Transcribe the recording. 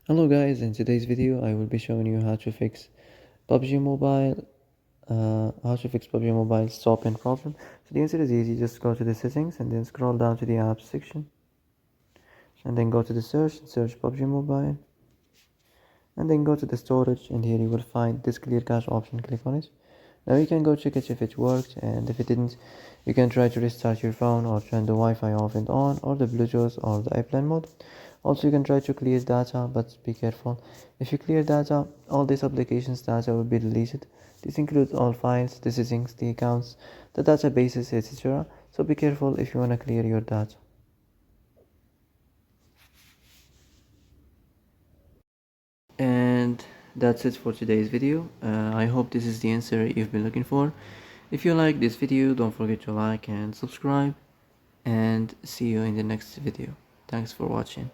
Hello guys, in today's video I will be showing you how to fix PUBG Mobile, PUBG Mobile stop and problem. So the answer is easy. Just go to the settings and then scroll down to the apps section and then go to the search PUBG Mobile and then go to the storage, and here you will find this clear cache option. Click on it. Now you can go check it if it worked, and if it didn't, you can try to restart your phone or turn the Wi-Fi off and on, or the Bluetooth or the airplane mode. Also, you can try to clear data, but be careful. If you clear data, all these applications data will be deleted. This includes all files, the settings, the accounts, the databases, etc. So be careful if you want to clear your data. And that's it for today's video. I hope this is the answer you've been looking for. If you like this video, don't forget to like and subscribe, and see you in the next video. Thanks for watching.